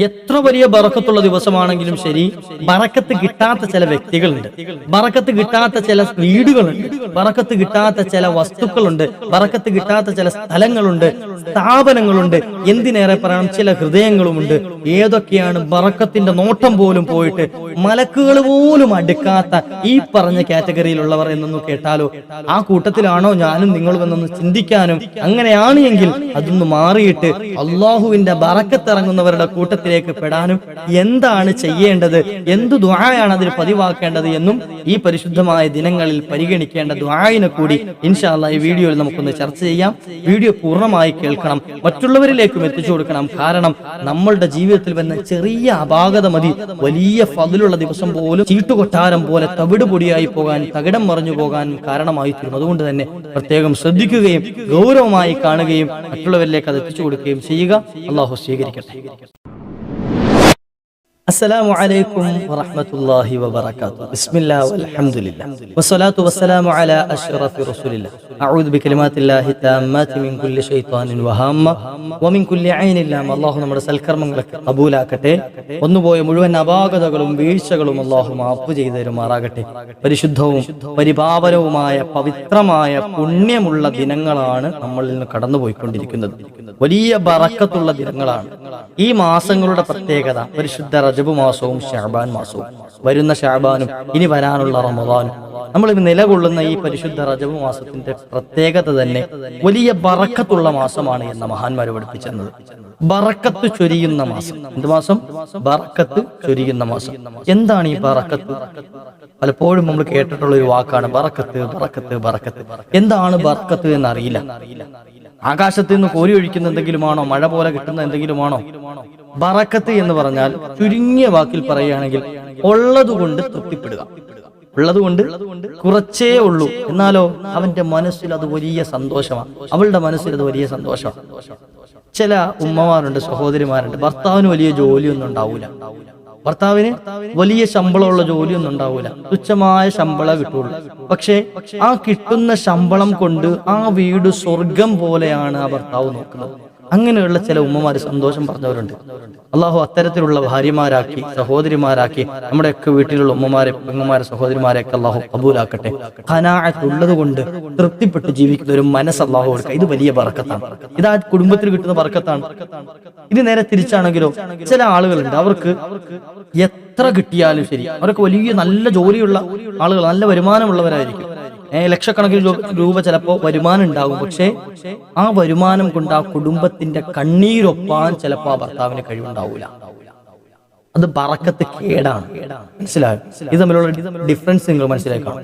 എത്ര വലിയ ബറക്കത്തുള്ള ദിവസമാണെങ്കിലും ശരി, ബറക്കത്ത് കിട്ടാത്ത ചില വ്യക്തികളുണ്ട്, ബറക്കത്ത് കിട്ടാത്ത ചില വീടുകളുണ്ട്, ബറക്കത്ത് കിട്ടാത്ത ചില വസ്തുക്കളുണ്ട്, ബറക്കത്ത് കിട്ടാത്ത ചില സ്ഥലങ്ങളുണ്ട്, സ്ഥാപനങ്ങളുണ്ട്, എന്തിനേറെ പറയണം ചില ഹൃദയങ്ങളുമുണ്ട്. ഏതൊക്കെയാണ് ബറക്കത്തിന്റെ നോട്ടം പോലും പോയിട്ട് മലക്കുകൾ പോലും അടുക്കാത്ത ഈ പറഞ്ഞ കാറ്റഗറിയിലുള്ളവർ എന്നൊന്ന് കേട്ടാലോ, ആ കൂട്ടത്തിലാണോ ഞാനും നിങ്ങളും എന്നൊന്ന് ചിന്തിക്കാനും, അങ്ങനെയാണ് എങ്കിൽ അതൊന്ന് മാറിയിട്ട് അള്ളാഹുവിന്റെ ബറക്കത്തിറങ്ങുന്നവരുടെ കൂട്ടത്തിലേക്ക് പെടാനും എന്താണ് ചെയ്യേണ്ടത്, എന്ത് ദുആയാണ് അതിൽ പതിവാക്കേണ്ടത് എന്നും ഈ പരിശുദ്ധമായ ദിനങ്ങളിൽ പരിഗണിക്കേണ്ട ദുആയിനെ കൂടി ഇൻഷാ അല്ലാഹ് ഈ വീഡിയോയിൽ നമുക്കൊന്ന് ചർച്ച ചെയ്യാം. വീഡിയോ പൂർണ്ണമായി കേൾക്കണം, മറ്റുള്ളവരിലേക്കും എത്തിച്ചു കൊടുക്കണം. കാരണം നമ്മളുടെ ജീവിതത്തിൽ വന്ന ചെറിയ അപാകത മതി വലിയ ഫദ്ലുള്ള ദിവസം പോലും ചീട്ടുകൊട്ടാരം പോലെ തവിട് പൊടിയായി പോകാൻ, തകിടം മറിഞ്ഞു പോകാൻ കാരണമായി തീരും. അതുകൊണ്ട് തന്നെ പ്രത്യേകം ശ്രദ്ധിക്കുകയും ഗൗരവമായി കാണുകയും മറ്റുള്ളവരിലേക്ക് അത് എത്തിച്ചു കൊടുക്കുകയും ചെയ്യുക. അല്ലാഹു സ്വീകരിക്കട്ടെ. അസ്സലാമു അലൈക്കും വറഹ്മത്തുള്ളാഹി വബറകാതുഹു. ബിസ്മില്ലാഹി വൽഹംദുലില്ലാഹ് വസ്സലാത്തു വസ്സലാമു അലാ അഷ്റഫി റസൂലില്ലാഹ്. അഊദു ബികലിമാത്തില്ലാഹി തമ്മാതി മിൻ കുല്ലി ശൈത്വാനിൻ വഹമ്മ വമിൻ കുല്ലി ഐനിൻ ലാം. അല്ലാഹു നമ്മുടെ സൽക്കർമ്മങ്ങളൊക്കെ കബൂലാക്കട്ടെ. ഒന്നുപോയ മുഴുവൻ അപാകതകളും വീഴ്ചകളും അല്ലാഹു മാഫ് ചെയ്തു തരുമാറാകട്ടെ. പരിശുദ്ധവും പരിപാവനവുമായ പവിത്രമായ പുണ്യമുള്ള ദിനങ്ങളാണ് നമ്മളിൽ നിന്ന് കടന്നുപോയിക്കൊണ്ടിരിക്കുന്നത്. വലിയ ബറക്കത്തുള്ള ദിനങ്ങളാണ് ഈ മാസങ്ങളുടെ പ്രത്യേകത. പരിശുദ്ധ റജബ് മാസവും ശഅബാൻ മാസവും, വരുന്ന ശഅബാനും ഇനി വരാനുള്ള റമദാനും, നമ്മൾ നിലകൊള്ളുന്ന ഈ പരിശുദ്ധ റജബ് മാസത്തിന്റെ പ്രത്യേകത തന്നെ വലിയ ബറക്കത്തുള്ള മാസമാണ് എന്ന മഹാന്മാർ പഠിപ്പിച്ചത്. ബറക്കത്ത് ചൊരിയുന്ന മാസം. എന്ത് മാസം? ബറക്കത്ത് ചൊരിയുന്ന മാസം. എന്താണ് ഈ ബറക്കത്ത്? പലപ്പോഴും നമ്മൾ കേട്ടിട്ടുള്ള ഒരു വാക്കാണ് ബറക്കത്ത്, ബറക്കത്ത്, ബറക്കത്ത്. എന്താണ് ബറക്കത്ത് എന്നറിയില്ല. ആകാശത്ത് നിന്ന് കോരി ഒഴിക്കുന്ന എന്തെങ്കിലുമാണോ? മഴ പോലെ കിട്ടുന്ന എന്തെങ്കിലുമാണോ? ബറക്കത്ത് എന്ന് പറഞ്ഞാൽ ചുരുങ്ങിയ വാക്കിൽ പറയുകയാണെങ്കിൽ ഉള്ളതുകൊണ്ട് തൃപ്തിപ്പെടുക. ഉള്ളതുകൊണ്ട് കുറച്ചേ ഉള്ളൂ, എന്നാലോ അവന്റെ മനസ്സിൽ അത് വലിയ സന്തോഷമാണ്, അവളുടെ മനസ്സിൽ അത് വലിയ സന്തോഷമാണ്. ചില ഉമ്മമാരുണ്ട്, സഹോദരിമാരുണ്ട്, ഭർത്താവിന് വലിയ ജോലിയൊന്നും ഉണ്ടാവൂല, ഭർത്താവിന് വലിയ ശമ്പളമുള്ള ജോലിയൊന്നും ഉണ്ടാവൂല, തുച്ഛമായ ശമ്പളം കിട്ടുള്ളൂ. പക്ഷെ ആ കിട്ടുന്ന ശമ്പളം കൊണ്ട് ആ വീട് സ്വർഗം പോലെയാണ് ആ ഭർത്താവ് നോക്കുന്നത്. അങ്ങനെയുള്ള ചില ഉമ്മമാര് സന്തോഷം പറഞ്ഞവരുണ്ട്. അള്ളാഹു അത്തരത്തിലുള്ള ഭാര്യമാരാക്കി, സഹോദരിമാരാക്കി നമ്മുടെയൊക്കെ വീട്ടിലുള്ള ഉമ്മമാരെ, പെങ്ങന്മാരെ, സഹോദരിമാരെയൊക്കെ അള്ളാഹു കബൂലാക്കട്ടെ. ഖനാഅത്ത് ഉള്ളത് കൊണ്ട് തൃപ്തിപ്പെട്ട് ജീവിക്കുന്ന ഒരു മനസ്സ് അള്ളാഹു കൊടുക്കുക. ഇത് വലിയ ബറക്കത്താണ്. ഇതാ കുടുംബത്തിൽ കിട്ടുന്ന ബറക്കത്താണ്. ഇത് നേരെ തിരിച്ചാണെങ്കിലോ, ചില ആളുകളുണ്ട്, അവർക്ക് എത്ര കിട്ടിയാലും ശരി, അവർക്ക് വലിയ നല്ല ജോലിയുള്ള ആളുകൾ, നല്ല വരുമാനമുള്ളവരായിരിക്കും, ലക്ഷക്കണക്കിന് രൂപ ചിലപ്പോ വരുമാനം ഉണ്ടാകും. പക്ഷെ ആ വരുമാനം കൊണ്ട് ആ കുടുംബത്തിന്റെ കണ്ണീരൊപ്പാൻ ചിലപ്പോ ആ ഭർത്താവിന് കഴിവുണ്ടാവൂല. അത് ബറക്കത്ത് കേടാണ്. മനസ്സിലായോ? ഇത് തമ്മിലുള്ള ഡിഫറൻസ് നിങ്ങൾ മനസ്സിലാക്കണം.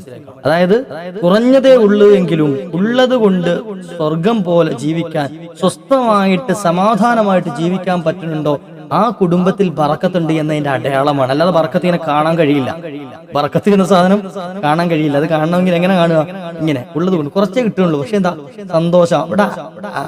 അതായത് കുറഞ്ഞതേ ഉള്ളൂ എങ്കിലും ഉള്ളത് കൊണ്ട് സ്വർഗം പോലെ ജീവിക്കാൻ, സ്വസ്ഥമായിട്ട് സമാധാനമായിട്ട് ജീവിക്കാൻ പറ്റുന്നുണ്ടോ, ആ കുടുംബത്തിൽ ബറക്കത്തുണ്ട് എന്നതിന്റെ അടയാളമാണ്. അല്ലാതെ ബറക്കത്ത് ഇങ്ങനെ കാണാൻ കഴിയില്ല. ബറക്കത്ത് എന്ന സാധനം കാണാൻ കഴിയില്ല. അത് കാണണമെങ്കിൽ എങ്ങനെ കാണുക? ഇങ്ങനെ ഉള്ളത് കൊണ്ട് കുറച്ചേ കിട്ടുന്നുള്ളൂ. പക്ഷെ എന്താ സന്തോഷം, അവിടെ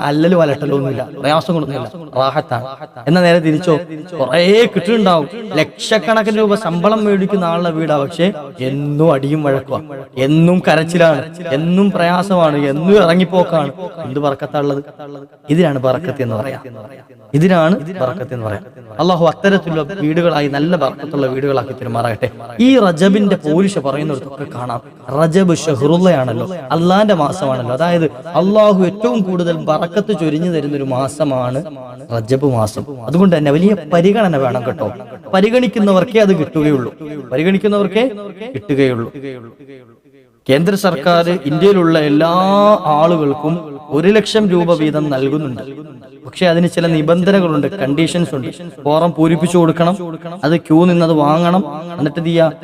അല്ലലും അലട്ടലും ഒന്നുമില്ല, പ്രയാസം കൊണ്ടൊന്നുമില്ല, റാഹത്താണ്. എന്നാ നേരെ തിരിച്ചോ, കുറെ കിട്ടുന്നുണ്ടാവും, ലക്ഷക്കണക്കിന് രൂപ ശമ്പളം മേടിക്കുന്ന ആളുടെ വീടാ, പക്ഷെ എന്നും അടിയും വഴക്കുക, എന്നും കരച്ചിലാണ്, എന്നും പ്രയാസമാണ്, എന്നും ഇറങ്ങിപ്പോക്കാണ്. എന്ത് ബറക്കത്താണുള്ളത്? ഇതിനാണ് ബറക്കത്ത് എന്ന് പറയാം. ഇതിനാണ് ബറക്കത്ത് എന്ന് പറയാം. അള്ളാഹു അത്തരത്തിലുള്ള വീടുകളായി നല്ല ബറക്കത്തുള്ള വീടുകളാക്കി പെരുമാറട്ടെ. ഈ റജബിന്റെ പോലിഷ പറയുന്നിടത്തൊക്കെ കാണാം, റജബ് ഷഹ്റുള്ളയാണല്ലോ, അള്ളാന്റെ മാസമാണല്ലോ. അതായത് അള്ളാഹു ഏറ്റവും കൂടുതൽ ബറക്കത്ത് ചൊരിഞ്ഞു തരുന്ന ഒരു മാസമാണ് റജബ് മാസം. അതുകൊണ്ട് തന്നെ വലിയ പരിഗണന വേണം കേട്ടോ. പരിഗണിക്കുന്നവർക്കേ അത് കിട്ടുകയുള്ളൂ, പരിഗണിക്കുന്നവർക്കേ കിട്ടുകയുള്ളൂ. കേന്ദ്ര സർക്കാർ ഇന്ത്യയിലുള്ള എല്ലാ ആളുകൾക്കും 1 ലക്ഷം രൂപ വീതം നൽകുന്നുണ്ട്. പക്ഷെ അതിന് ചില നിബന്ധനകളുണ്ട്, കണ്ടീഷൻസ് ഉണ്ട്. ഫോറം പൂരിപ്പിച്ചു കൊടുക്കണം, അത് ക്യൂ നിന്നത് വാങ്ങണം, എന്നിട്ട്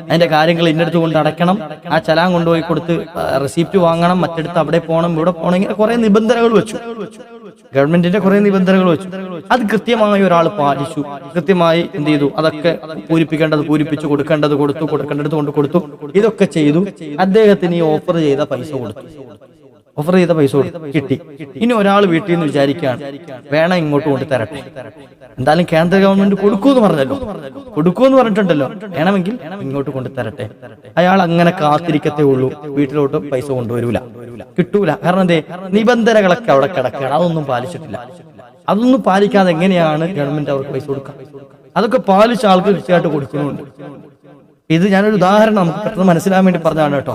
അതിന്റെ കാര്യങ്ങൾ ഇന്നടുത്ത് കൊണ്ട് അടയ്ക്കണം, ആ ചലാൻ കൊണ്ടുപോയി കൊടുത്ത് റെസിപ്റ്റ് വാങ്ങണം, മറ്റടുത്ത് അവിടെ പോകണം, ഇവിടെ പോകണം, ഇങ്ങനെ കുറെ നിബന്ധനകൾ വെച്ചു. ഗവൺമെന്റിന്റെ കുറെ നിബന്ധനകൾ വെച്ചു. അത് കൃത്യമായി ഒരാൾ പാലിച്ചു, കൃത്യമായി എന്ത് ചെയ്തു, അതൊക്കെ പൂരിപ്പിക്കേണ്ടത് പൂരിപ്പിച്ചു, കൊടുക്കേണ്ടത് കൊടുത്തു, കൊടുക്കേണ്ടത് കൊണ്ട് കൊടുത്തു, ഇതൊക്കെ ചെയ്തു. അദ്ദേഹത്തിന് ഈ ഓഫർ ചെയ്ത പൈസ കൊടുത്തു, ഓഫർ ചെയ്ത പൈസ കിട്ടി. ഇനി ഒരാൾ വീട്ടിൽ നിന്ന് വിചാരിക്കുകയാണ്, വേണം ഇങ്ങോട്ട് കൊണ്ട് തരട്ടെ, എന്തായാലും കേന്ദ്ര ഗവൺമെന്റ് കൊടുക്കൂന്ന് പറഞ്ഞിട്ടുണ്ടല്ലോ, വേണമെങ്കിൽ ഇങ്ങോട്ട് കൊണ്ട് തരട്ടെ. അയാൾ അങ്ങനെ കാത്തിരിക്കത്തേ ഉള്ളൂ, വീട്ടിലോട്ട് പൈസ കൊണ്ടുവരൂല, കിട്ടൂല. കാരണം എന്തേ? നിബന്ധനകളൊക്കെ അവിടെ കിടക്കുകയാണ്, അതൊന്നും പാലിച്ചിട്ടില്ല. അതൊന്നും പാലിക്കാതെ എങ്ങനെയാണ് ഗവൺമെന്റ് അവർക്ക് പൈസ കൊടുക്കുക? അതൊക്കെ പാലിച്ച ആൾക്ക് കൃത്യമായിട്ട് കൊടുക്കുന്നുണ്ട്. ഇത് ഞാനൊരു ഉദാഹരണം നമുക്ക് പെട്ടെന്ന് മനസ്സിലാൻ വേണ്ടി പറഞ്ഞതാണ് കേട്ടോ.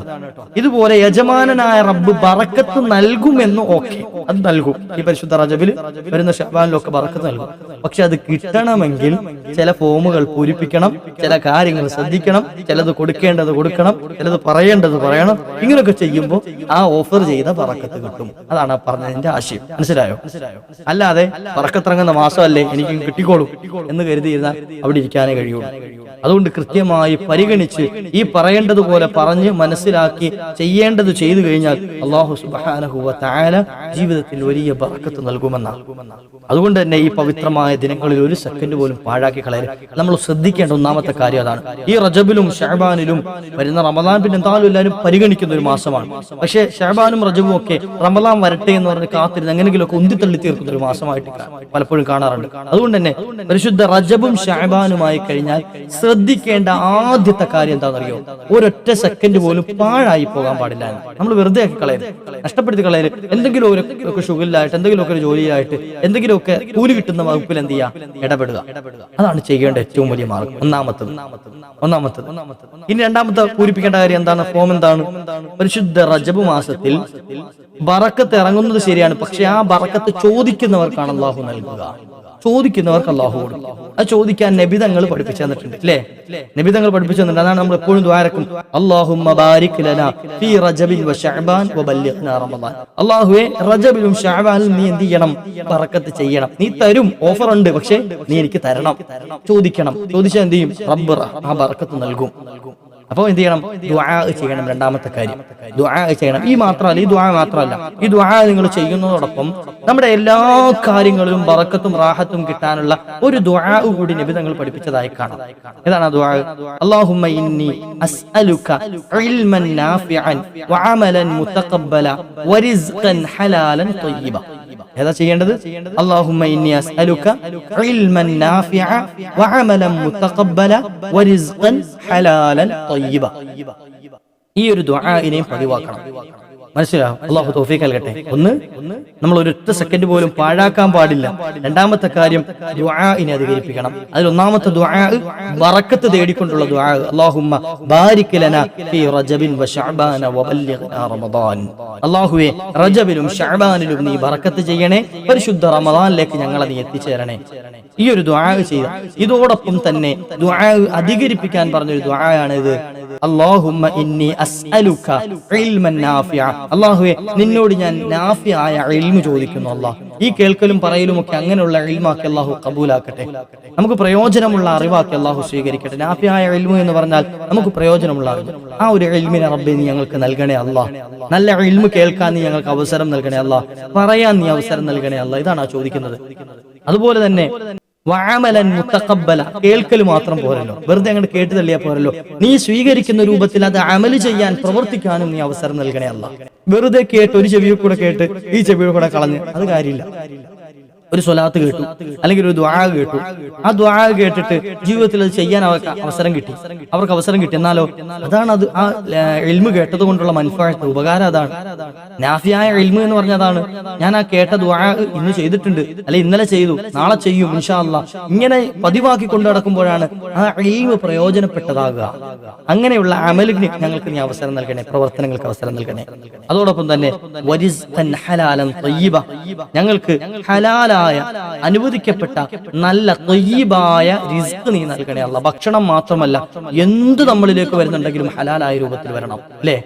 ഇതുപോലെ യജമാനനായ റബ്ബ് ബറക്കത്ത് നൽകുമെന്ന് ഓക്കെ, അത് നൽകും. ഈ പരിശുദ്ധ റജബിൽ വരുന്ന ശഅബാനിലൊക്കെ ബറക്കത്ത് നൽകും. പക്ഷെ അത് കിട്ടണമെങ്കിൽ ചില ഫോമുകൾ പൂരിപ്പിക്കണം, ചില കാര്യങ്ങൾ ശ്രദ്ധിക്കണം, ചിലത് കൊടുക്കേണ്ടത് കൊടുക്കണം, ചിലത് പറയേണ്ടത് പറയണം. ഇങ്ങനെയൊക്കെ ചെയ്യുമ്പോൾ ആ ഓഫർ ചെയ്ത ബറക്കത്ത് കിട്ടും. അതാണ് ആ പറഞ്ഞതിന്റെ ആശയം. മനസ്സിലായോ? അല്ലാതെ ബറക്കത്തിറങ്ങുന്ന മാസമല്ലേ എനിക്ക് കിട്ടിക്കോളും എന്ന് കരുതിയിരുന്നാൽ അവിടെ ഇരിക്കാനേ കഴിയുള്ളൂ. അതുകൊണ്ട് കൃത്യമായി പരിഗണിച്ച് ഈ പറയേണ്ടതുപോലെ പറഞ്ഞ് മനസ്സിലാക്കി ചെയ്യേണ്ടത് ചെയ്തു കഴിഞ്ഞാൽ അല്ലാഹു സുബ്ഹാനഹു വ തആല ജീവിതത്തിൽ വലിയ ബറക്കത്ത് നൽകുമെന്നാണ്. അതുകൊണ്ട് തന്നെ ഈ പവിത്രമായ ദിനങ്ങളിൽ ഒരു സെക്കൻഡ് പോലും പാഴാക്കി കളയരുത്. നമ്മൾ ശ്രദ്ധിക്കേണ്ട ഒന്നാമത്തെ കാര്യം അതാണ്. ഈ റജബിലും ശഅബാനിലും വരുന്ന റമദാൻ പിന്നെ എന്തായാലും എല്ലാവരും പരിഗണിക്കുന്ന ഒരു മാസമാണ്. പക്ഷേ ശഅബാനും റജബും ഒക്കെ റമദാൻ വരട്ടെ എന്ന് പറഞ്ഞ് കാത്തിരുന്ന് എങ്ങനെയെങ്കിലുമൊക്കെ ഉന്തിത്തള്ളി തീർക്കുന്ന ഒരു മാസമായിട്ട് പലപ്പോഴും കാണാറുണ്ട്. അതുകൊണ്ട് തന്നെ പരിശുദ്ധ റജബും ശഅബാനുമായി കഴിഞ്ഞാൽ ശ്രദ്ധിക്കേണ്ട ആദ്യത്തെ കാര്യം എന്താണെന്നറിയോ? ഒരൊറ്റ സെക്കൻഡ് പോലും പാഴായി പോകാൻ പാടില്ല. നമ്മൾ വെറുതെ ആക്കി കളയരുത്, നഷ്ടപ്പെടുത്തി കളയരുത്. എന്തെങ്കിലും ഒരു ഷുഗലിലായിട്ട്, എന്തെങ്കിലുമൊക്കെ ഒരു ജോലിയായിട്ട്, എന്തെങ്കിലുമൊക്കെ കൂലി കിട്ടുന്ന വകുപ്പിൽ എന്ത് ചെയ്യുക? ഇടപെടുക. അതാണ് ചെയ്യേണ്ട ഏറ്റവും വലിയ മാർഗം. ഒന്നാമത്തത്. ഇനി രണ്ടാമത്തെ പൂരിപ്പിക്കേണ്ട കാര്യം എന്താണ്? ഫോം എന്താണ്? പരിശുദ്ധ റജബ് മാസത്തിൽ ബറക്കത്ത് ഇറങ്ങുന്നത് ശരിയാണ്, പക്ഷെ ആ ബറക്കത്ത് ചോദിക്കുന്നവർക്കാണ് അല്ലാഹു നൽകുക. ചോദിക്കുന്നവർക്ക് അല്ലാഹു കൊടുക്കും. അത് ചോദിക്കാൻ നബിതങ്ങൾ പഠിപ്പിച്ചു തന്നിട്ടുണ്ട്, അല്ലേ? നബിതങ്ങൾ പഠിപ്പിച്ചു തന്നിട്ടുണ്ട്. അതാണ് നമ്മൾ എപ്പോഴും ദുആരക്കും അല്ലാഹുമ്മ ബാരിക് ലനാ ഫീ റജബിൻ വ ശഅബാൻ വ ബല്ലിഗ്നാ റമദാൻ. അല്ലാഹുവേ, റജബിലും ശഅബാനിലും നീ എന്ത് ചെയ്യണം? ബറക്കത്ത് ചെയ്യണം. നീ തരും, ഓഫർ ഉണ്ട്, പക്ഷെ നീ എനിക്ക് തരണം. ചോദിക്കണം. ചോദിച്ചാൽ എന്ത് ചെയ്യും? റബ്ബ് ആ ബറക്കത്ത് നൽകും. അപ്പോൾ എന്ത് ചെയ്യണം? ദുആ ചെയ്യണം. രണ്ടാമത്തെ കാര്യം ദുആ ചെയ്യണം. ഈ ദുആ മാത്രമല്ല, ഈ ദുആ നിങ്ങൾ ചെയ്യുന്നതോടൊപ്പം നമ്മുടെ എല്ലാ കാര്യങ്ങളിലും ബറക്കത്തും റാഹത്തും കിട്ടാനുള്ള ഒരു ദുആ കൂടി നബി തങ്ങൾ പഠിപ്പിച്ചതായി കാണാം. ഏതാണ് ആ ദുആ? അല്ലാഹുമ്മ ഇന്നി അസ്അലുക ഇൽമൻ നാഫിഅൻ വഅമലൻ മുതഖബ്ബല വറിസ്ഖൻ ഹലാലൻ ത്വയ്യിബ. ഏതാ ചെയ്യേണ്ടത്? അല്ലാഹുമ്മ ഇന്നി അസ്അലുക ഇൽമൻ നാഫിഅ വഅമലൻ മുതഖബ്ബല വറിസ്ഖൻ ഹലാലൻ ത്വയ്യിബ. ഈ ഒരു ദുആഇനെ പതിവാക്കണം. മനസ്സിലാവും? അല്ലാഹു തൗഫീഖ് നൽകട്ടെ. ഒന്ന്, നമ്മൾ ഒരൊറ്റ സെക്കൻഡ് പോലും പാഴാക്കാൻ പാടില്ല. രണ്ടാമത്തെ കാര്യം ദുആഇനെ അധികരിപ്പിക്കണം. അതിൽ ഒന്നാമത്തെ ദുആ ബറക്കത്ത് തേടിക്കൊണ്ടുള്ള ദുആ. അല്ലാഹുമ്മ ബാരിക് ലനാ ഫീ റജബിൻ വ ശഅബാന വ ബല്ലിഗ്നാ റമദാൻ. അല്ലാഹുവേ, റജബിലും ശഅബാനിലും നീ ബറക്കത്ത് ചെയ്യണേ, പരിശുദ്ധ റമദാനിലേക്ക് ഞങ്ങളെ നീ എത്തിച്ചേരണേ. ഈ ഒരു ദുആ ചെയ്യുക. ഇതോടൊപ്പം തന്നെ ദുആ അധികരിപ്പിക്കാൻ പറഞ്ഞൊരു ദുആയാണ് ഇത്. അല്ലാഹുമ്മ ഇന്നി അസ്അലുക ഇൽമൻ നാഫിഅ. അല്ലാഹുവേ, നിന്നോട് ഞാൻ നാഫിയായ ഇൽമു ചോദിക്കുന്നു. അല്ലാഹ്, ഈ കേൾക്കലും പറയലും ഒക്കെ അങ്ങനെയുള്ള ഇൽമാക്കി അല്ലാഹു കബൂലാക്കട്ടെ. നമുക്ക് പ്രയോജനമുള്ള അറിവാക്കി അല്ലാഹു സ്വീകരിക്കട്ടെ. നാഫിയായ ഇൽമു എന്ന് പറഞ്ഞാൽ നമുക്ക് പ്രയോജനമുള്ള അറിവ്. ആ ഒരു ഇൽമിനെ റബ്ബേ നീ ഞങ്ങൾക്ക് നൽകണേ അല്ലാഹ്. നല്ല ഇൽമു കേൾക്കാൻ നീ ഞങ്ങൾക്ക് അവസരം നൽകണേ അല്ലാഹ്. പറയാൻ നീ അവസരം നൽകണേ അല്ലാഹ്. ഇതാണ് ആ ചോദിക്കുന്നത്. അതുപോലെ തന്നെ വഅമലൻ മുതഖബ്ബല. കേൾക്കൽ മാത്രം പോരല്ലോ, വെറുതെ അങ്ങോട്ട് കേട്ട് തള്ളിയാൽ പോരല്ലോ. നീ സ്വീകരിക്കുന്ന രൂപത്തിൽ അത് അമല് ചെയ്യാൻ, പ്രവർത്തിക്കാനും നീ അവസരം നൽകണേ അല്ലാഹ്. വെറുതെ കേട്ട് ഒരു ചെവിയിൽ കൂടെ കേട്ട് ഈ ചെവിയിൽ കൂടെ കളഞ്ഞ് അത് കാര്യമില്ല. ഒരു സ്വലാത്ത് കേട്ടു, അല്ലെങ്കിൽ ഒരു ദുആ കേട്ടു. ആ ദുആ കേട്ടിട്ട് ജീവിതത്തിൽ അത് ചെയ്യാൻ അവർക്ക് അവസരം കിട്ടി. എന്നാലോ അതാണ് അത് ആ ഇൽമു കേട്ടത് കൊണ്ടുള്ള മൻഫഅത്ത്, ഉപകാരം അതാണ്. നാഫിയായ ഇൽമു എന്ന് പറഞ്ഞാൽ അതാണ്. ഞാൻ ആ കേട്ട ദുആ ഇന്ന് ചെയ്തിട്ടുണ്ട്, അല്ലെ ഇന്നലെ ചെയ്തു, നാളെ ചെയ്യും ഇൻഷാ അല്ലാഹ്, ഇങ്ങനെ പതിവാക്കി കൊണ്ടു നടക്കുമ്പോഴാണ് ആ ഇൽമു പ്രയോജനപ്പെട്ടതാകുക. അങ്ങനെയുള്ള അമലിന് ഞങ്ങൾക്ക് നീ അവസരം നൽകണേ, പ്രവർത്തനങ്ങൾക്ക് അവസരം നൽകണേ. അതോടൊപ്പം തന്നെ വരിസ്ഖൻ ഹലാലൻ ത്വയ്യിബ. ഞങ്ങൾക്ക് ഹലാല അനുവദിക്കപ്പെട്ട നല്ല ത്വയ്യിബായ റിസ്ക് നീ നൽകണേ അല്ലാഹ്. ഭക്ഷണം മാത്രമല്ല, എന്ത് നമ്മളിലേക്ക് വരുന്നുണ്ടെങ്കിലും ഹലാലായ രൂപത്തിൽ വരണം, അല്ലേ?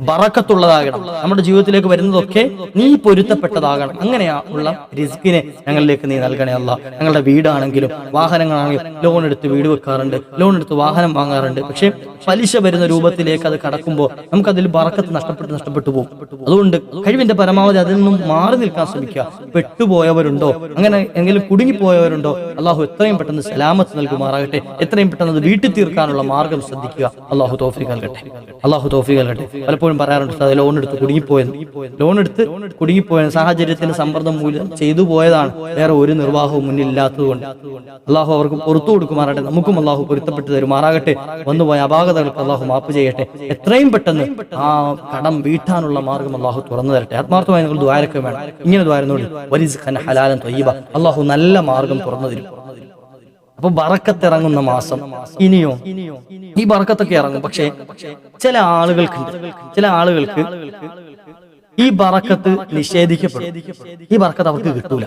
ബറക്കത്തുള്ളതാകണം. നമ്മുടെ ജീവിതത്തിലേക്ക് വരുന്നതൊക്കെ നീ പൊരുത്തപ്പെട്ടതാകണം. അങ്ങനെയുള്ള റിസ്കിനെ ഞങ്ങളിലേക്ക് നീ നൽകണേ അല്ലാഹ്. ഞങ്ങളുടെ വീടാണെങ്കിലും വാഹനങ്ങളാണെങ്കിലും ലോൺ എടുത്ത് വീട് വെക്കാറുണ്ട്, ലോൺ എടുത്ത് വാഹനം വാങ്ങാറുണ്ട്. പക്ഷെ പലിശ വരുന്ന രൂപത്തിലേക്ക് അത് കടക്കുമ്പോൾ നമുക്കതിൽ ബറക്കത്ത് നഷ്ടപ്പെട്ടു പോകും. അതുകൊണ്ട് കഴിവിന്റെ പരമാവധി അതിൽ നിന്നും മാറി നിൽക്കാൻ ശ്രമിക്കുക. പെട്ടുപോയവരുണ്ടോ, അങ്ങനെ എങ്കിലും കുടുങ്ങിപ്പോയവരുണ്ടോ, അള്ളാഹു എത്രയും പെട്ടെന്ന് സലാമത്ത് നൽകുമാറാകട്ടെ. എത്രയും പെട്ടെന്ന് അത് വീട്ടിൽ തീർക്കാനുള്ള മാർഗം ശ്രദ്ധിക്കുക. അള്ളാഹു തൗഫീഖ് നൽകട്ടെ. പലപ്പോഴും പറയാറുണ്ട്, ലോൺ എടുത്ത് കുടുങ്ങിപ്പോയ സാഹചര്യത്തിന് സമ്മർദ്ദം മൂലം ചെയ്തു പോയതാണ്, വേറെ ഒരു നിർവാഹവും മുന്നിലില്ലാത്തത് കൊണ്ട്. അള്ളാഹു അവർക്ക് പുറത്തു കൊടുക്കുമാറാകട്ടെ. നമുക്കും അള്ളാഹു പൊരുത്തപ്പെട്ട് തരുമാറാകട്ടെ. വന്നുപോയ അപാകതകൾക്ക് അള്ളാഹു മാപ്പ് ചെയ്യട്ടെ. എത്രയും പെട്ടെന്ന് ആ കടം വീട്ടാനുള്ള മാർഗം അള്ളാഹു തുറന്നു തരട്ടെ. ആത്മാർത്ഥമായി നിങ്ങൾ ദ്വാരൊക്കെ വേണം. ഇങ്ങനെ ദ്വാരുന്നോളി. വരിസ്ഖൻ ഹലാലൻ ത്വയ്യിബ. അള്ളാഹു നല്ല മാർഗം തുറന്നു തരും. അപ്പൊ ബറക്കത്തിറങ്ങുന്ന മാസം. ഇനിയോ ഈ ബറക്കത്തൊക്കെ ഇറങ്ങും. പക്ഷേ ചില ആളുകൾക്ക് ഈ ബറക്കത്ത് നിഷേധിക്കപ്പെടും. ഈ ബറക്കത്ത് അവർക്ക് കിട്ടൂല.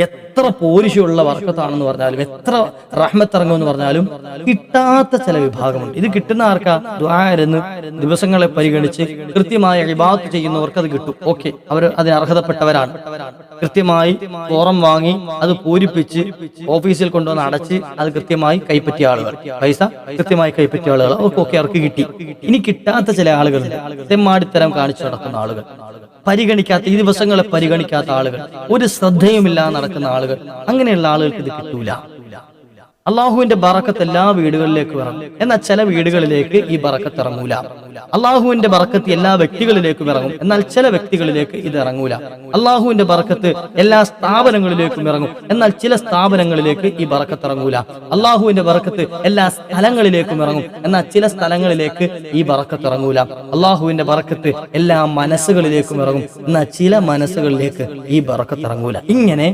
എത്ര പോരിശുള്ള ബറക്കത്താണെന്ന് പറഞ്ഞാലും, എത്ര റഹ്മത്ത് ഇറങ്ങുമെന്ന് പറഞ്ഞാലും കിട്ടാത്ത ചില വിഭാഗമുണ്ട്. ഇത് കിട്ടുന്ന ആർക്കാ? ദുആഇരുന്ന് ദിവസങ്ങളെ പരിഗണിച്ച് കൃത്യമായി ഇബാദത്ത് ചെയ്യുന്നവർക്ക് അത് കിട്ടും. ഓക്കെ, അവർ അതിന് അർഹതപ്പെട്ടവരാണ്. കൃത്യമായി ഫോറം വാങ്ങി അത് പൂരിപ്പിച്ച് ഓഫീസിൽ കൊണ്ടുവന്ന് അടച്ച് അത് കൃത്യമായി കൈപ്പറ്റിയ ആളുകൾ, പൈസ കൃത്യമായി കൈപ്പറ്റിയ ആളുകൾ, അവർക്കൊക്കെ അവർക്ക് കിട്ടി. ഇനി കിട്ടാത്ത ചില ആളുകളുണ്ട്, തെമ്മാടിത്തരം കാണിച്ചു നടക്കുന്ന ആളുകൾ, പരിഗണിക്കാത്ത, ഈ ദിവസങ്ങളെ പരിഗണിക്കാത്ത ആളുകൾ, ഒരു ശ്രദ്ധയുമില്ലാതെ നടക്കുന്ന ആളുകൾ. അങ്ങനെയുള്ള ആളുകൾക്ക് ഇത് കിട്ടൂല. അള്ളാഹുവിന്റെ ബറക്കത്ത് എല്ലാ വീടുകളിലേക്ക് ഇറങ്ങും. എന്നാൽ ചില വീടുകളിലേക്ക് ഈ ബറക്കത്ത് ഇറങ്ങൂല. അള്ളാഹുവിന്റെ ബറക്കത്ത് എല്ലാ വ്യക്തികളിലേക്കും ഇറങ്ങും. എന്നാൽ ചില വ്യക്തികളിലേക്ക് ഇത് ഇറങ്ങൂല. അള്ളാഹുവിന്റെ ബറക്കത്ത് എല്ലാ സ്ഥാപനങ്ങളിലേക്കും ഇറങ്ങും. എന്നാൽ ചില സ്ഥാപനങ്ങളിലേക്ക് ഈ ബറക്കത്ത് ഇറങ്ങൂല. അള്ളാഹുവിന്റെ ബറക്കത്ത് എല്ലാ സ്ഥലങ്ങളിലേക്കും ഇറങ്ങും. എന്നാൽ ചില സ്ഥലങ്ങളിലേക്ക് ഈ ബറക്കത്ത് ഇറങ്ങൂല. അള്ളാഹുവിന്റെ ബറക്കത്ത് എല്ലാ മനസ്സുകളിലേക്കും ഇറങ്ങും. എന്നാൽ ചില മനസ്സുകളിലേക്ക് ഈ ബറക്കത്ത് ഇറങ്ങൂല. ഇങ്ങനെ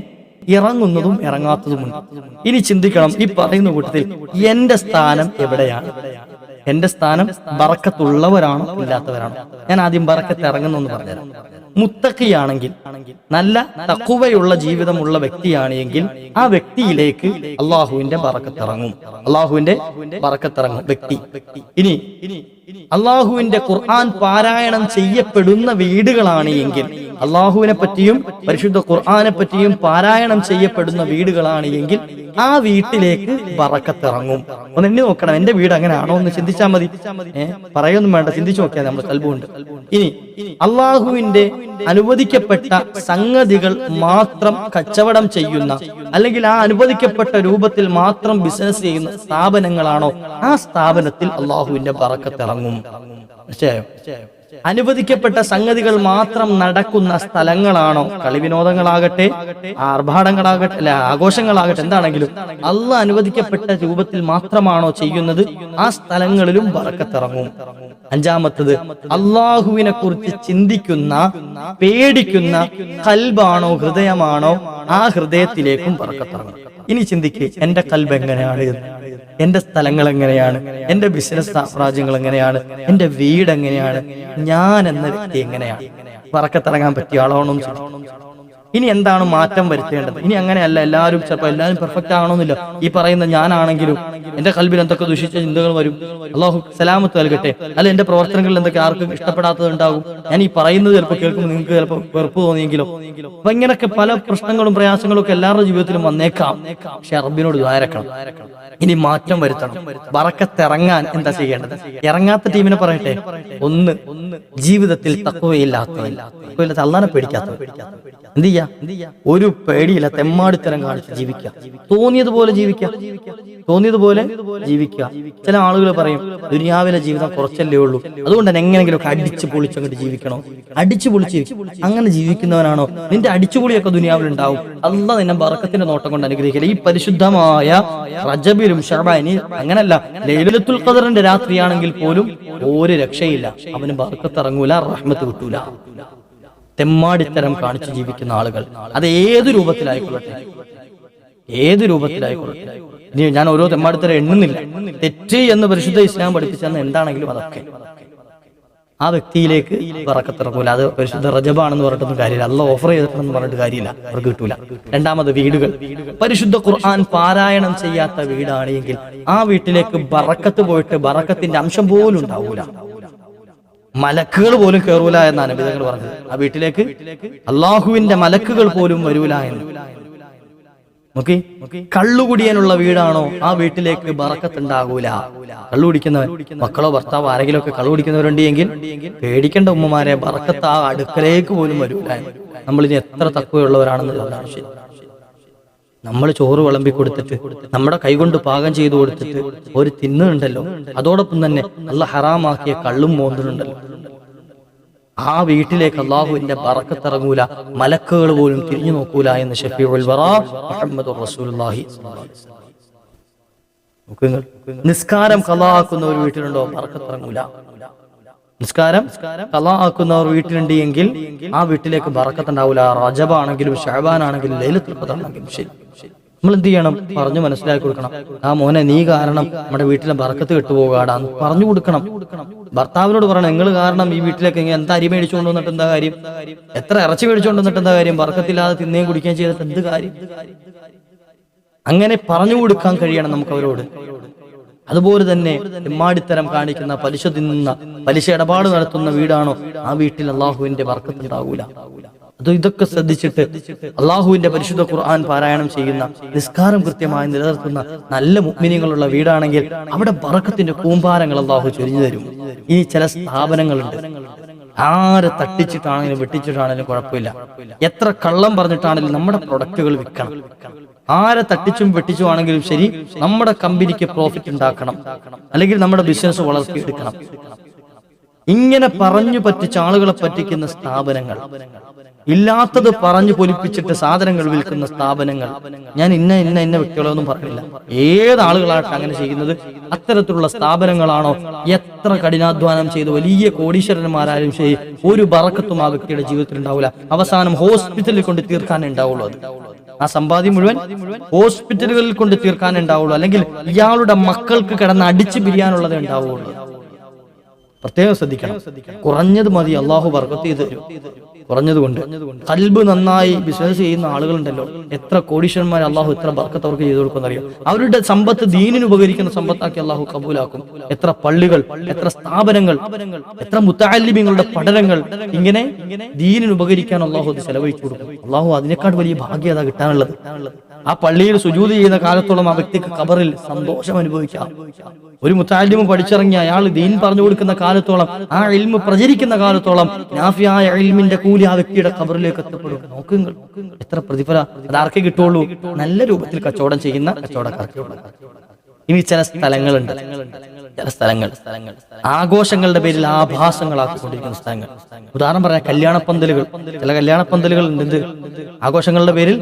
ഇറങ്ങുന്നതും ഇറങ്ങാത്തതുമുണ്ട്. ഇനി ചിന്തിക്കണം, ഈ പറയുന്ന കൂട്ടത്തിൽ എന്റെ സ്ഥാനം എവിടെയാണ്? എന്റെ സ്ഥാനം ബറക്കത്തുള്ളവരാണോ ഇല്ലാത്തവരാണോ? ഞാൻ ആദ്യം ബറക്കത്ത് ഇറങ്ങുന്നു എന്ന് പറഞ്ഞുതരാം. മുത്തഖിയാണെങ്കിൽ, നല്ല തഖ്വയുള്ള ജീവിതമുള്ള വ്യക്തിയാണ് എങ്കിൽ ആ വ്യക്തിയിലേക്ക് അള്ളാഹുവിന്റെ ബറക്കത്ത് ഇറങ്ങും. അള്ളാഹുവിന്റെ ബറക്കത്ത് ഇറങ്ങും വ്യക്തി. ഇനി അള്ളാഹുവിന്റെ ഖുർആൻ പാരായണം ചെയ്യപ്പെടുന്ന വീടുകളാണ് എങ്കിൽ, അള്ളാഹുവിനെ പറ്റിയും പരിശുദ്ധ ഖുർആനെ പറ്റിയും പാരായണം ചെയ്യപ്പെടുന്ന വീടുകളാണ് എങ്കിൽ ആ വീട്ടിലേക്ക് ബറക്കത്ത് ഇറങ്ങും. ഒന്ന് എണ്ണി നോക്കണം, എന്റെ വീട് അങ്ങനെയാണോ എന്ന് ചിന്തിച്ചാൽ മതി. പറയൊന്നും വേണ്ട, ചിന്തിച്ചു നോക്കിയാൽ നമ്മുടെ കൽബുണ്ട്. ഇനി അള്ളാഹുവിന്റെ അനുവദിക്കപ്പെട്ട സംഗതികൾ മാത്രം കച്ചവടം ചെയ്യുന്ന, അല്ലെങ്കിൽ ആ അനുവദിക്കപ്പെട്ട രൂപത്തിൽ മാത്രം ബിസിനസ് ചെയ്യുന്ന സ്ഥാപനങ്ങളാണോ, ആ സ്ഥാപനത്തിൽ അള്ളാഹുവിന്റെ ബറക്കത്ത് ഇറങ്ങും. അനുവദിക്കപ്പെട്ട സംഗതികൾ മാത്രം നടക്കുന്ന സ്ഥലങ്ങളാണോ, കളിവിനോദങ്ങളാകട്ടെ, ആർഭാടങ്ങളാകട്ടെ, അല്ല ആഘോഷങ്ങളാകട്ടെ, എന്താണെങ്കിലും അള്ളാഹ് അനുവദിക്കപ്പെട്ട രൂപത്തിൽ മാത്രമാണോ ചെയ്യുന്നത്, ആ സ്ഥലങ്ങളിലും ബറക്കത്തിറങ്ങും. അഞ്ചാമത്തത്, അള്ളാഹുവിനെ കുറിച്ച് ചിന്തിക്കുന്ന, പേടിക്കുന്ന ഖൽബാണോ, ഹൃദയമാണോ, ആ ഹൃദയത്തിലേക്കും ബറക്കത്തിറങ്ങും. ഇനി ചിന്തിക്ക്, എന്റെ ഖൽബ് എങ്ങനെയാണ്, എന്റെ സ്ഥലങ്ങൾ എങ്ങനെയാണ്, എന്റെ ബിസിനസ് സാമ്രാജ്യങ്ങൾ എങ്ങനെയാണ്, എന്റെ വീട് എങ്ങനെയാണ്, ഞാൻ എന്ന വ്യക്തി എങ്ങനെയാണ്, ബറക്കത്തിറങ്ങാൻ പറ്റിയ ആളാണോ? ഇനി എന്താണ് മാറ്റം വരുത്തേണ്ടത്? ഇനി അങ്ങനെയല്ല, എല്ലാവരും ചിലപ്പോൾ എല്ലാവരും പെർഫെക്റ്റ് ആകണമെന്നില്ല. ഈ പറയുന്ന ഞാനാണെങ്കിലും എന്റെ ഖൽബിൽ എന്തൊക്കെ ദുഷിച്ച ചിന്തകൾ വരും, അള്ളാഹു സലാമത്ത് നൽകട്ടെ. അല്ല, എന്റെ പ്രവർത്തനങ്ങളിൽ എന്തൊക്കെ ആർക്കും ഇഷ്ടപ്പെടാത്തത് ഉണ്ടാകും. ഞാൻ ഈ പറയുന്നത് ചിലപ്പോൾ കേൾക്കുമ്പോൾ നിങ്ങൾക്ക് ചിലപ്പോൾ വെറുപ്പ് തോന്നിയെങ്കിലോ. അപ്പൊ ഇങ്ങനെയൊക്കെ പല പ്രശ്നങ്ങളും പ്രയാസങ്ങളും ഒക്കെ എല്ലാവരുടെ ജീവിതത്തിലും വന്നേക്കാം. പക്ഷെ റബ്ബിനോട് ദ്വാരക്കണം, ഇനി മാറ്റം വരുത്തണം. ബറക്കത്തിറങ്ങാൻ എന്താ ചെയ്യേണ്ടത്? ഇറങ്ങാത്ത ടീമിനെ പറയട്ടെ. ഒന്ന്, ജീവിതത്തിൽ തഖ്വയില്ലാത്തവൻ, അള്ളാഹനെ പേടിക്കാത്തവൻ. എന്ത് ചെയ്യാ? ഒരു പേടിയില്ല, തെമ്മാടിത്തരം കാണിച്ച് ജീവിക്കുക, തോന്നിയതുപോലെ ജീവിക്കുക, തോന്നിയതുപോലെ ജീവിക്കുക. ചില ആളുകൾ പറയും ദുനിയാവിലെ ജീവിതം കുറച്ചല്ലേ ഉള്ളൂ, അതുകൊണ്ട് തന്നെ എങ്ങനെയെങ്കിലും അടിച്ചു പൊളിച്ച് അങ്ങോട്ട് ജീവിക്കണോ, അടിച്ചു പൊളിച്ച്. അങ്ങനെ ജീവിക്കുന്നവനാണോ? നിന്റെ അടിച്ചുപൊളിയൊക്കെ ദുനിയാവിൽ ഉണ്ടാവും. അള്ളാഹ് നിന്നെ ബറക്കത്തിന്റെ നോട്ടം കൊണ്ട് അനുഗ്രഹിക്കില്ല. ഈ പരിശുദ്ധമായ റജബിലും ശഅബാനി അങ്ങനല്ല, ലൈലത്തുൽ ഖദറിന്റെ രാത്രിയാണെങ്കിൽ പോലും ഒരു രക്ഷയില്ല, അവന് ബറക്കത്ത് ഇറങ്ങൂല, റഹ്മത്ത് കിട്ടൂല. തെമ്മാടിത്തരം കാണിച്ചു ജീവിക്കുന്ന ആളുകൾ, അത് ഏത് രൂപത്തിലായിക്കൊള്ളട്ടെ, ഏത് രൂപത്തിലായിക്കൊള്ളട്ടെ. ഇനി ഞാൻ ഓരോ തെമ്മാടിത്തരം എണ്ണുന്നില്ല. തെറ്റ് എന്ന് പരിശുദ്ധ ഇസ്ലാം പഠിപ്പിച്ചെന്ന് എന്താണെങ്കിലും അതൊക്കെ ആ വ്യക്തിയിലേക്ക് ബറക്കത്തിറങ്ങൂല. അത് പരിശുദ്ധ റജബാണെന്ന് പറഞ്ഞിട്ടൊന്നും കാര്യമില്ല, അള്ളാഹ് ഓഫർ ചെയ്തിട്ടുണ്ടെന്ന് പറഞ്ഞിട്ട് കാര്യമില്ല, അവർക്ക് കിട്ടൂല. രണ്ടാമത്, വീടുകൾ. പരിശുദ്ധ ഖുർആൻ പാരായണം ചെയ്യാത്ത വീടാണെങ്കിൽ ആ വീട്ടിലേക്ക് ബറക്കത്ത് പോയിട്ട് ബറക്കത്തിന്റെ അംശം പോലും ഉണ്ടാവൂല, മലക്കുകൾ പോലും കയറൂല എന്നാണ് നബിതങ്ങൾ പറഞ്ഞത്. ആ വീട്ടിലേക്ക് അള്ളാഹുവിന്റെ മലക്കുകൾ പോലും വരൂല എന്ന്. നോക്കി, കള്ളുകുടിയാനുള്ള വീടാണോ, ആ വീട്ടിലേക്ക് ബറക്കത്ത് ഉണ്ടാകൂല. കള്ളു കുടിക്കുന്നവൻ, മക്കളോ ഭർത്താവോ ആരെങ്കിലും ഒക്കെ കള്ളു കുടിക്കുന്നവരുണ്ട് എങ്കിൽ പേടിക്കേണ്ട ഉമ്മമാരെ, ബറക്കത്ത് ആ അടുക്കലേക്ക് പോലും വരൂല. നമ്മളിനി എത്ര തഖ്വയുള്ളവരാണെന്നുള്ളതാണ് ശരി. നമ്മൾ ചോറ് വിളമ്പി കൊടുത്തിട്ട്, നമ്മുടെ കൈകൊണ്ട് പാകം ചെയ്തു കൊടുത്തിട്ട് ഒരു തിന്നുണ്ടല്ലോ, അതോടൊപ്പം തന്നെ അള്ളാഹ് ഹറാമാക്കിയ കള്ളും മോന്തുന്നുണ്ടല്ലോ, ആ വീട്ടിലേക്ക് അള്ളാഹുവിന്റെ ബറക്കത്തിറങ്ങൂല, മലക്കുകൾ പോലും തിരിഞ്ഞു നോക്കൂല എന്ന് ശഫീഉൽ വറാ മുഹമ്മദുർ റസൂലുള്ളാഹി. നിസ്കാരം ഖളാ ആക്കുന്ന ഒരു വീട്ടിലുണ്ടോ, ബറക്കത്തിറങ്ങൂല. നിസ്കാരം ഖളാ ആക്കുന്നവർ വീട്ടിലുണ്ട് എങ്കിൽ ആ വീട്ടിലേക്ക് ബറക്കത്ത് ഉണ്ടാവില്ല. റജബ് ആണെങ്കിലും ശഅബാൻ ആണെങ്കിലും ലൈലത്തുൽ ഖദർ ആണെങ്കിലും ശരി. നമ്മൾ എന്ത് ചെയ്യണം? പറഞ്ഞു മനസ്സിലാക്കി കൊടുക്കണം. ആ മോനെ, നീ കാരണം നമ്മുടെ വീട്ടിലെ ബർക്കത്ത് കെട്ടുപോകാടാ പറഞ്ഞു കൊടുക്കണം. ഭർത്താവിനോട് പറയണം, നിങ്ങൾ കാരണം ഈ വീട്ടിലേക്ക് എന്താ അരി മേടിച്ചുകൊണ്ട് വന്നിട്ട് എന്താ കാര്യം, എത്ര ഇറച്ചി മേടിച്ചുകൊണ്ട് വന്നിട്ട് എന്താ കാര്യം, ബർക്കത്തില്ലാതെ തിന്നുകയും കുടിക്കുകയും ചെയ്തിട്ട് എന്ത് കാര്യം. അങ്ങനെ പറഞ്ഞു കൊടുക്കാൻ കഴിയണം നമുക്ക് അവരോട്. അതുപോലെ തന്നെ തെമ്മാടിത്തരം കാണിക്കുന്ന, പലിശ തിന്നുന്ന, പലിശ ഇടപാട് നടത്തുന്ന വീടാണോ, ആ വീട്ടിൽ അള്ളാഹുവിന്റെ ബർക്കത്ത് ഉണ്ടാകൂല. ഇതൊക്കെ ശ്രദ്ധിച്ചിട്ട് അള്ളാഹുവിന്റെ പരിശുദ്ധ ഖുർആൻ പാരായണം ചെയ്യുന്ന, നിസ്കാരം കൃത്യമായി നിലനിർത്തുന്ന നല്ല മുഅ്മിനീങ്ങളുള്ള വീടാണെങ്കിൽ അവിടെ ബർക്കത്തിന്റെ കൂമ്പാരങ്ങൾ അള്ളാഹു ചൊരിഞ്ഞു തരും. ഈ ചില സ്ഥാപനങ്ങളുണ്ട്, ആരെ തട്ടിച്ചിട്ടാണെങ്കിലും വെട്ടിച്ചിട്ടാണെങ്കിലും കുഴപ്പമില്ല, എത്ര കള്ളം പറഞ്ഞിട്ടാണെങ്കിലും നമ്മുടെ പ്രൊഡക്റ്റുകൾ വിൽക്കണം. ആരെ തട്ടിച്ചും വെട്ടിച്ചും ആണെങ്കിലും ശരി, നമ്മുടെ കമ്പനിക്ക് പ്രോഫിറ്റ് ഉണ്ടാക്കണം, അല്ലെങ്കിൽ നമ്മുടെ ബിസിനസ് വളർത്തിയെടുക്കണം. ഇങ്ങനെ പറഞ്ഞു പറ്റിച്ച ആളുകളെ പറ്റിക്കുന്ന സ്ഥാപനങ്ങൾ, ഇല്ലാത്തത് പറഞ്ഞു പൊലിപ്പിച്ചിട്ട് സാധനങ്ങൾ വിൽക്കുന്ന സ്ഥാപനങ്ങൾ, ഞാൻ ഇന്ന വ്യക്തികളൊന്നും പറഞ്ഞില്ല, ഏതാളുകളായിട്ട് അങ്ങനെ ചെയ്യുന്നത്, അത്തരത്തിലുള്ള സ്ഥാപനങ്ങളാണോ, എത്ര കഠിനാധ്വാനം ചെയ്ത് വലിയ കോടീശ്വരന്മാരായാലും ശരി, ഒരു ബറക്കത്തും ആ വ്യക്തിയുടെ ജീവിതത്തിൽ ഉണ്ടാവില്ല. അവസാനം ഹോസ്പിറ്റലിൽ കൊണ്ട് തീർക്കാനേ ഉണ്ടാവുള്ളൂ. ആ സമ്പാദ്യം മുഴുവൻ ഹോസ്പിറ്റലുകളിൽ കൊണ്ട് തീർക്കാനേ ഉണ്ടാവുള്ളൂ, അല്ലെങ്കിൽ ഇയാളുടെ മക്കൾക്ക് കിടന്ന് അടിച്ചു പിരിയാനുള്ളതേ ഉണ്ടാവുള്ളൂ. പ്രത്യേകം ശ്രദ്ധിക്കണം. കുറഞ്ഞത് മതി, അള്ളാഹു ബർക്കത്ത് ചെയ്ത് തരും. കുറഞ്ഞതുകൊണ്ട് ഖൽബ് നന്നായി ബിസിനസ് ചെയ്യുന്ന ആളുകളുണ്ടല്ലോ, എത്ര കോടീശ്വരന്മാർ അള്ളാഹു എത്ര ബർക്കത്ത് അവർക്ക് ചെയ്തു കൊടുക്കുന്ന അറിയാം. അവരുടെ സമ്പത്ത് ദീനിന് ഉപകരിക്കുന്ന സമ്പത്താക്കി അള്ളാഹു കബൂലാക്കും. എത്ര പള്ളികൾ, എത്ര സ്ഥാപനങ്ങൾ, എത്ര മുത്തഅല്ലിമീങ്ങളുടെ പഠനങ്ങൾ ഇങ്ങനെ ദീനിന് ഉപകരിക്കാൻ അള്ളാഹു അത് ചെലവഴിച്ചു കൊടുക്കും. അള്ളാഹു അതിനേക്കാൾ വലിയ ഭാഗ്യത കിട്ടാനുള്ളത്. ആ പള്ളിയിൽ സുജൂദ് ചെയ്യുന്ന കാലത്തോളം ആ വ്യക്തിക്ക് ഖബറിൽ സന്തോഷം അനുഭവിക്കാം. ഒരു മുത്തഅല്ലിമ് പഠിച്ചിറങ്ങി അയാൾ ദീൻ പറഞ്ഞു കൊടുക്കുന്ന കാലത്തോളം, ആ ഇൽമ് പ്രചരിക്കുന്ന കാലത്തോളം നാഫിയായ ഇൽമിന്റെ കൂലി ആ വ്യക്തിയുടെ ഖബറിലേക്ക് എത്തപ്പെടും. നോക്കുങ്ങൾ എത്ര പ്രതിഫലം അതാർക്കേ കിട്ടുള്ളൂ, നല്ല രൂപത്തിൽ കച്ചവടം ചെയ്യുന്ന കച്ചവടക്കാർക്ക്. ഇനി ചില സ്ഥലങ്ങളുണ്ട്, ചില സ്ഥലങ്ങൾ ആഘോഷങ്ങളുടെ പേരിൽ ആഭാസങ്ങളാക്കിക്കൊണ്ടിരിക്കുന്ന സ്ഥലങ്ങൾ. ഉദാഹരണം പറയാം, കല്യാണപ്പന്തലുകൾ. ചില കല്യാണപ്പന്തലുകൾ ഉണ്ട്, ആഘോഷങ്ങളുടെ പേരിൽ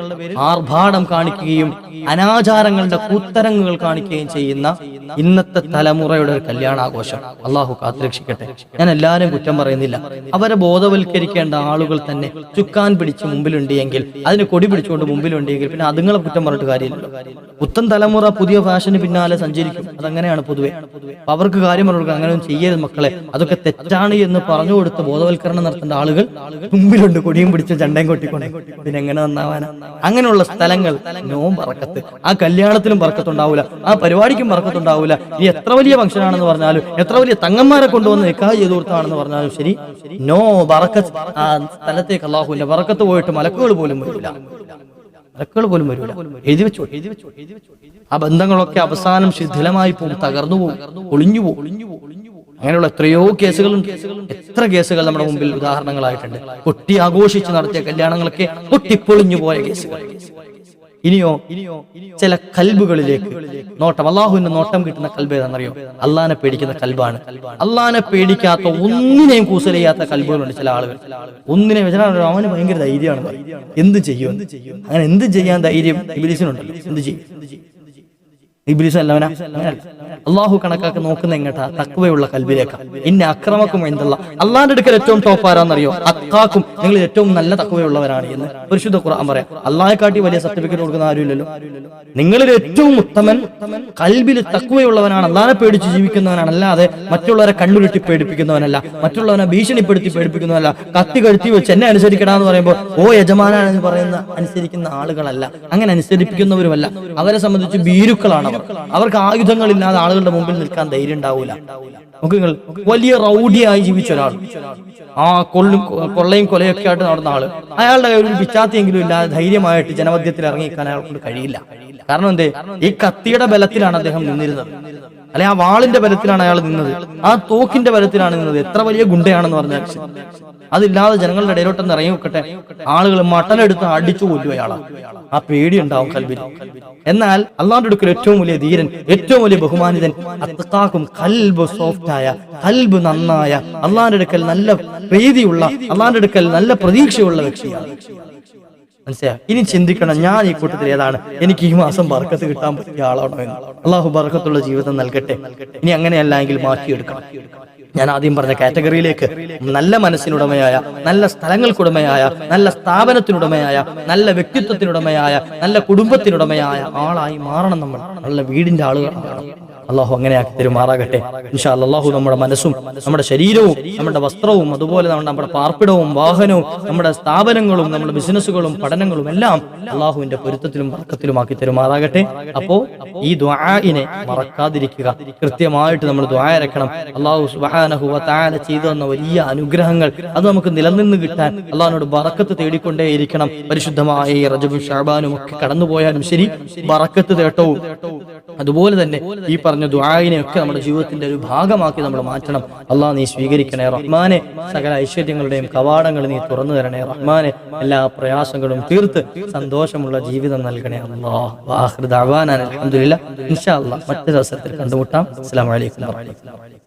ആർഭാടം കാണിക്കുകയും അനാചാരങ്ങളുടെ കൂത്തരങ്ങുകൾ കാണിക്കുകയും ചെയ്യുന്ന ഇന്നത്തെ തലമുറയുടെ ഒരു കല്യാണാഘോഷം. അള്ളാഹു കാത്തുരക്ഷിക്കട്ടെ. ഞാൻ എല്ലാവരും കുറ്റം പറയുന്നില്ല. അവരെ ബോധവൽക്കരിക്കേണ്ട ആളുകൾ തന്നെ ചുക്കാൻ പിടിച്ച് മുമ്പിലുണ്ട് എങ്കിൽ, അതിന് കൊടി പിടിച്ചുകൊണ്ട് മുമ്പിലുണ്ടെങ്കിൽ പിന്നെ അതുങ്ങളെ കുറ്റം പറഞ്ഞിട്ട് കാര്യമില്ലല്ലോ. പുത്തൻ തലമുറ പുതിയ ഫാഷന് പിന്നാലെ സഞ്ചരിക്കും. അതങ്ങനെയാണ് പൊതുവെ. അവർക്ക് കാര്യം പറഞ്ഞു കൊടുക്കുക, അങ്ങനെ ചെയ്യരുത് മക്കളെ, അതൊക്കെ തെറ്റാണ് എന്ന് പറഞ്ഞു കൊടുത്ത് ബോധവൽക്കരണം നടത്തേണ്ട ആളുകൾ മുമ്പിലുണ്ട്, കൊടിയും പിടിച്ച് ചണ്ടയും കൊട്ടിക്കൊണ്ട്. പിന്നെ എങ്ങനെ നന്നാവാനാ? അങ്ങനെയുള്ള സ്ഥലങ്ങൾ നോ ബർക്കത്ത്. ആ കല്യാണത്തിലും ബർക്കത്തുണ്ടാവില്ല, ആ പരിപാടിക്കും ബർക്കത്തുണ്ടാവില്ല. ഇനി എത്ര വലിയ ഫംഗ്ഷനാണെന്ന് പറഞ്ഞാലും, എത്ര വലിയ തങ്ങന്മാരെ കൊണ്ടുവന്ന് നിക്കാഹ് ചെയ്തു കൊടുത്താണെന്ന് പറഞ്ഞാലും ശരി, നോ ബർക്കത്ത്. ആ സ്ഥലത്തേക്ക് അല്ലാഹുവിന്റെ ബർക്കത്ത് പോയിട്ട് മലക്കുകൾ പോലും വരില്ല, മലക്കുകൾ പോലും വരില്ല. എഴുതി വെച്ചു. ആ ബന്ധങ്ങളൊക്കെ അവസാനം ശിഥിലമായി പോകും, തകർന്നു പോകും, ഒളിഞ്ഞു പോകും. അങ്ങനെയുള്ള എത്രയോ കേസുകളുണ്ട്. എത്ര കേസുകൾ നമ്മുടെ മുമ്പിൽ ഉദാഹരണങ്ങളായിട്ടുണ്ട്. പൊട്ടി ആഘോഷിച്ച് നടത്തിയ കല്യാണങ്ങളൊക്കെ പൊട്ടിപ്പൊളിഞ്ഞു പോയ കേസുകൾ. ഇനിയോ ചില കൽബുകളിലേക്ക് നോട്ടം, അള്ളാഹുവിന്റെ നോട്ടം കിട്ടുന്ന കൽബ് ഏതാണെന്നറിയോ? അള്ളാനെ പേടിക്കുന്ന കൽബാണ്. അള്ളാനെ പേടിക്കാത്ത, ഒന്നിനെയും കൂസലിയാത്ത കൽബുകളുണ്ട് ചില ആളുകൾ. ഒന്നിനെ വെച്ചാൽ അവന് ഭയങ്കര ധൈര്യമാണ്, എന്ത് ചെയ്യും. അങ്ങനെ എന്ത് ചെയ്യാൻ ധൈര്യം ഇബ്ലീസിനുണ്ടല്ലോ. എന്ത് ചെയ്യും ഇബ്ലീസ്? അല്ലവനാ. അള്ളാഹു കണക്കാക്കി നോക്കുന്ന എങ്ങട്ടാ? തഖ്വയുള്ള കൽബിലേക്കാ. ഇന്ന അക്രമക്കും എന്തുള്ള അള്ളാന്റെ അടുക്കൽ ഏറ്റവും ടോപ്പ് ആരാന്നറിയോ? അത്ഖാക്കും, നിങ്ങൾ ഏറ്റവും നല്ല തഖ്വയുള്ളവരാണ് എന്ന് പരിശുദ്ധ ഖുർആൻ പറയാം. അള്ളാഹെ കാട്ടി വലിയ സർട്ടിഫിക്കറ്റ് കൊടുക്കുന്ന ആരുമില്ലല്ലോ. നിങ്ങളിൽ ഏറ്റവും ഉത്തമൻ കൽബിൽ തഖ്വയുള്ളവനാണ്, അള്ളാഹനെ പേടിച്ച് ജീവിക്കുന്നവനാണ്, അല്ലാതെ മറ്റുള്ളവരെ കണ്ണുരുട്ടി പേടിപ്പിക്കുന്നവനല്ല, മറ്റുള്ളവനെ ഭീഷണിപ്പെടുത്തി പേടിപ്പിക്കുന്നവനല്ല. കത്തി കഴുത്തി വെച്ച് എന്നെ അനുസരിക്കടാന്ന് പറയുമ്പോൾ ഓ യജമാനാണെന്ന് പറയുന്ന അനുസരിക്കുന്ന ആളുകളല്ല, അങ്ങനെ അനുസരിപ്പിക്കുന്നവരുമല്ല. അവരെ സംബന്ധിച്ച് ഭീരുക്കളാണ്. അവർക്ക് ആയുധങ്ങളില്ലാതെ ആളുകളുടെ മുമ്പിൽ നിൽക്കാൻ ധൈര്യം ഉണ്ടാവൂല. നോക്കുക, വലിയ റൗഡിയായി ജീവിച്ച ഒരാൾ, ആ കൊള്ളയും കൊലയൊക്കെ ആയിട്ട് നടന്ന ആള്, അയാളുടെ ഒരു പിച്ചാത്തിയെങ്കിലും ഇല്ലാതെ ധൈര്യമായിട്ട് ജനമധ്യത്തിൽ ഇറങ്ങിക്കാൻ അയാളെ കൊണ്ട് കഴിയില്ല. കാരണം എന്തേ? ഈ കത്തിയുടെ ബലത്തിലാണ് അദ്ദേഹം നിന്നിരുന്നത്, അല്ലെ ആ വാളിന്റെ ബലത്തിലാണ് അയാൾ നിന്നത്, ആ തോക്കിന്റെ ബലത്തിലാണ് നിന്നത്. എത്ര വലിയ ഗുണ്ടയാണെന്ന് പറഞ്ഞാൽ അതില്ലാതെ ജനങ്ങളുടെ ഇടയിലോട്ടൊന്ന് ഇറങ്ങി വെക്കട്ടെ, ആളുകൾ മട്ടലെടുത്ത് അടിച്ചു കൊല്ലും അയാളാ. ആ പേടി ഉണ്ടാവും കൽബിൽ. എന്നാൽ അള്ളാന്റെ അടുക്കൽ ഏറ്റവും വലിയ ധീരൻ, ഏറ്റവും വലിയ ബഹുമാനിതൻ അത്ഖാക്കും, കൽബ് സോഫ്റ്റായ, കൽബ് നന്നായ, അള്ളാന്റെ അടുക്കൽ നല്ല പ്രീതിയുള്ള, അള്ളാന്റെ അടുക്കൽ നല്ല പ്രതീക്ഷയുള്ള വ്യക്തിയാണ്. മനസ്സിലായി? ഇനി ചിന്തിക്കണം, ഞാൻ ഈ കൂട്ടത്തിൽ ഏതാണ്? എനിക്ക് ഈ മാസം ബർക്കത്ത് കിട്ടാൻ പറ്റിയ ആളാണോ എന്ന്. അള്ളാഹു ബർക്കത്തുള്ള ജീവിതം നൽകട്ടെ. ഇനി അങ്ങനെയല്ല എങ്കിൽ മാറ്റിയെടുക്കണം. ഞാൻ ആദ്യം പറഞ്ഞ കാറ്റഗറിയിലേക്ക് നല്ല മനസ്സിനുടമയായ, നല്ല സ്ഥലങ്ങൾക്കുടമയായ, നല്ല സ്ഥാപനത്തിനുടമയായ, നല്ല വ്യക്തിത്വത്തിനുടമയായ, നല്ല കുടുംബത്തിനുടമയായ ആളായി മാറണം. നമ്മൾ നല്ല വീടിന്റെ ആളുകളാണ്. അള്ളാഹു അങ്ങനെ ആക്കി തരുമാറാകട്ടെ. ഇൻഷാ അല്ലാഹ് അള്ളാഹു നമ്മുടെ മനസ്സും നമ്മുടെ ശരീരവും നമ്മുടെ വസ്ത്രവും അതുപോലെ നമ്മുടെ പാർപ്പിടവും വാഹനവും നമ്മുടെ സ്ഥാപനങ്ങളും നമ്മുടെ ബിസിനസ്സുകളും പഠനങ്ങളും എല്ലാം അള്ളാഹുവിന്റെ പൊരുത്തത്തിലും ബർക്കത്തിലുമാക്കി തരുമാറാകട്ടെ. അപ്പോ ഈ ദുആഇനെ മറക്കാതിരിക്കുക, കൃത്യമായിട്ട് നമ്മൾ ദുആ ഇറക്കണം. അള്ളാഹു സുബ്ഹാനഹു വ തആല ചെയ്തു തന്ന വലിയ അനുഗ്രഹങ്ങൾ അത് നമുക്ക് നിലനിന്ന് കിട്ടാൻ അള്ളാഹിനോട് ബറക്കത്ത് തേടിക്കൊണ്ടേയിരിക്കണം. പരിശുദ്ധമായ ഈ റജബും ശഅബാനും ഒക്കെ കടന്നുപോയാലും ശരി, ബറക്കത്ത് തേട്ടവും അതുപോലെ തന്നെ ഈ പറഞ്ഞ ദുആഇനെ ഒക്കെ നമ്മുടെ ജീവിതത്തിന്റെ ഒരു ഭാഗമാക്കി നമ്മൾ മാറ്റണം. അള്ളാഹ് നീ സ്വീകരിക്കണേ റഹ്മാനെ. സകല ഐശ്വര്യങ്ങളുടെയും കവാടങ്ങൾ നീ തുറന്നു തരണേ റഹ്മാനെ. എല്ലാ പ്രയാസങ്ങളും തീർത്ത് സന്തോഷമുള്ള ജീവിതം നൽകണേ അല്ലാഹ്. വആഖിറു ദഅവാനാ അൽഹംദുലില്ലാഹ്. ഇൻഷാ അല്ലാഹ് മറ്റൊരു അവസരത്തിൽ കണ്ടുമുട്ടാം. അസ്സലാമു അലൈക്കും വറഹ്മത്തുള്ളാഹി.